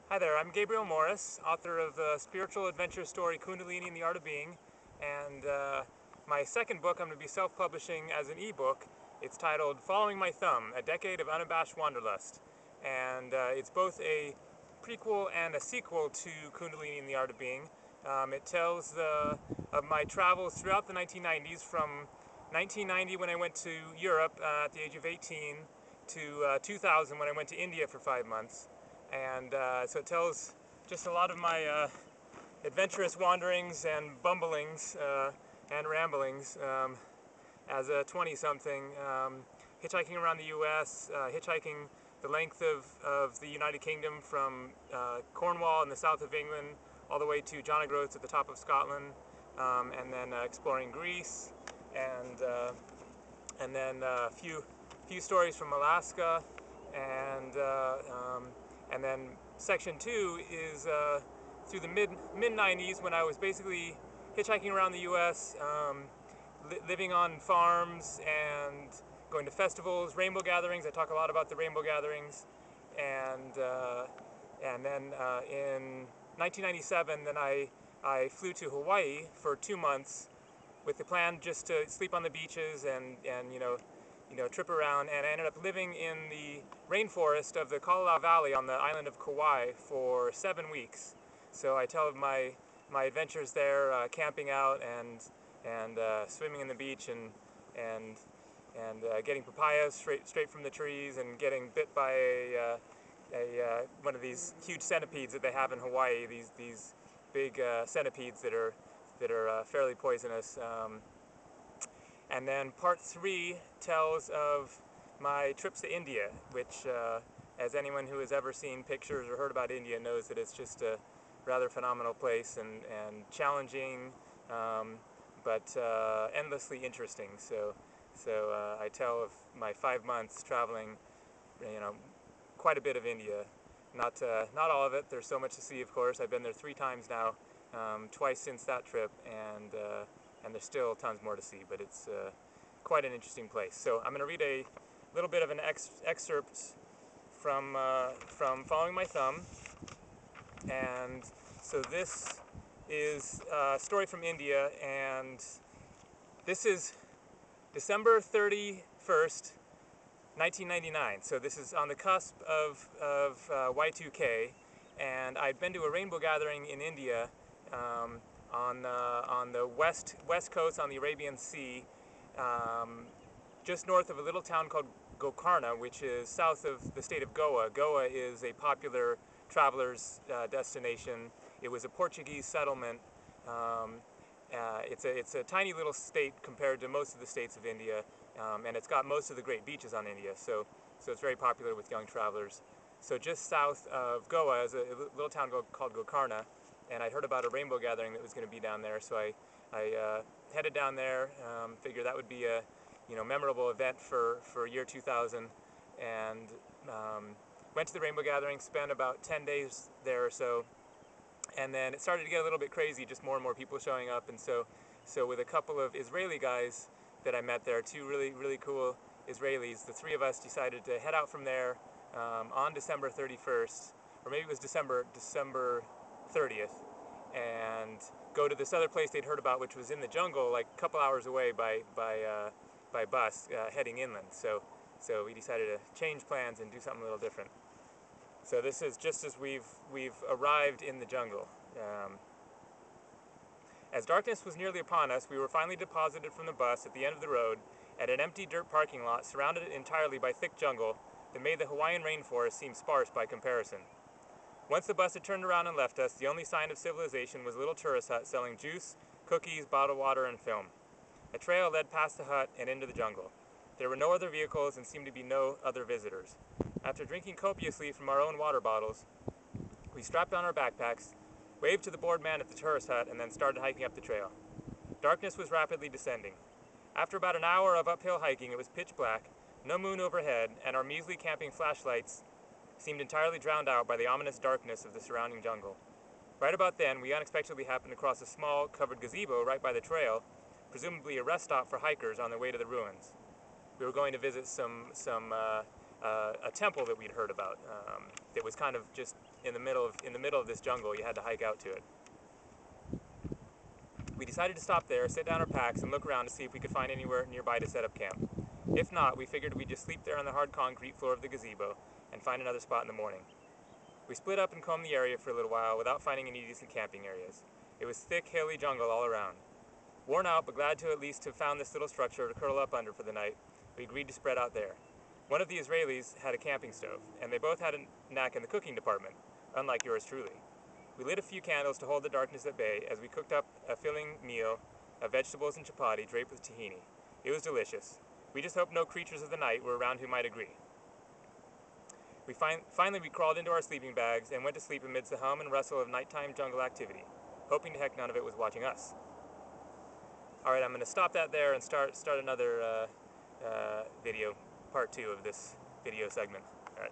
Hi there, I'm Gabriel Morris, author of the spiritual adventure story Kundalini and the Art of Being, and my second book I'm going to be self-publishing as an ebook. It's titled Following My Thumb, A Decade of Unabashed Wanderlust, and it's both a prequel and a sequel to Kundalini and the Art of Being. It tells of my travels throughout the 1990s, from 1990 when I went to Europe at the age of 18 to 2000 when I went to India for 5 months. And so it tells just a lot of my adventurous wanderings and bumblings and ramblings as a 20-something, hitchhiking around the U.S., hitchhiking the length of the United Kingdom from Cornwall in the south of England all the way to John Groats at the top of Scotland, and then exploring Greece, and then a few stories from Alaska, and then section 2 is through the mid 90s, when I was basically hitchhiking around the U.S., living on farms and going to festivals, rainbow gatherings. I talk a lot about the rainbow gatherings, and then in 1997, then I flew to Hawaii for 2 months with the plan just to sleep on the beaches and trip around, and I ended up living in the rainforest of the Kalalau Valley on the island of Kauai for 7 weeks. So I tell of my adventures there, camping out and swimming in the beach and getting papayas straight from the trees, and getting bit by one of these huge centipedes that they have in Hawaii. These big centipedes that are fairly poisonous. And then part 3 tells of my trips to India, which, as anyone who has ever seen pictures or heard about India knows, that it's just a rather phenomenal place and challenging, but endlessly interesting. So I tell of my 5 months traveling, quite a bit of India. Not all of it. There's so much to see, of course. I've been there 3 times now, twice since that trip, and there's still tons more to see, but it's quite an interesting place. So I'm going to read a little bit of an excerpt from Following My Thumb. And so this is a story from India, and this is December 31st, 1999. So this is on the cusp of Y2K, and I'd been to a rainbow gathering in India, on the west coast on the Arabian Sea, just north of a little town called Gokarna, which is south of the state of Goa. Goa is a popular traveler's destination. It was a Portuguese settlement. It's a tiny little state compared to most of the states of India, and it's got most of the great beaches on India. So it's very popular with young travelers. So just south of Goa is a little town called Gokarna, and I heard about a rainbow gathering that was going to be down there. So I headed down there, figured that would be a memorable event for year 2000, and went to the rainbow gathering, spent about 10 days there or so, and then it started to get a little bit crazy, just more and more people showing up. And so with a couple of Israeli guys that I met there, 2 really cool Israelis, the 3 of us decided to head out from there on December 31st, or maybe it was December 30th, and go to this other place they'd heard about, which was in the jungle, like a couple hours away by bus, heading inland. So we decided to change plans and do something a little different. So this is just as we've arrived in the jungle. As darkness was nearly upon us, we were finally deposited from the bus at the end of the road at an empty dirt parking lot, surrounded entirely by thick jungle that made the Hawaiian rainforest seem sparse by comparison. Once the bus had turned around and left us, the only sign of civilization was a little tourist hut selling juice, cookies, bottled water, and film. A trail led past the hut and into the jungle. There were no other vehicles and seemed to be no other visitors. After drinking copiously from our own water bottles, we strapped on our backpacks, waved to the bored man at the tourist hut, and then started hiking up the trail. Darkness was rapidly descending. After about an hour of uphill hiking, it was pitch black, no moon overhead, and our measly camping flashlights seemed entirely drowned out by the ominous darkness of the surrounding jungle. Right about then, we unexpectedly happened across a small, covered gazebo right by the trail, presumably a rest stop for hikers on their way to the ruins. We were going to visit a temple that we'd heard about that was kind of just in the middle of this jungle. You had to hike out to it. We decided to stop there, sit down our packs, and look around to see if we could find anywhere nearby to set up camp. If not, we figured we'd just sleep there on the hard concrete floor of the gazebo and find another spot in the morning. We split up and combed the area for a little while without finding any decent camping areas. It was thick, hilly jungle all around. Worn out, but glad to at least have found this little structure to curl up under for the night, we agreed to spread out there. One of the Israelis had a camping stove, and they both had a knack in the cooking department, unlike yours truly. We lit a few candles to hold the darkness at bay as we cooked up a filling meal of vegetables and chapati draped with tahini. It was delicious. We just hoped no creatures of the night were around who might agree. Finally, we crawled into our sleeping bags and went to sleep amidst the hum and rustle of nighttime jungle activity, hoping to heck none of it was watching us. All right, I'm going to stop that there and start another video, part 2 of this video segment. All right.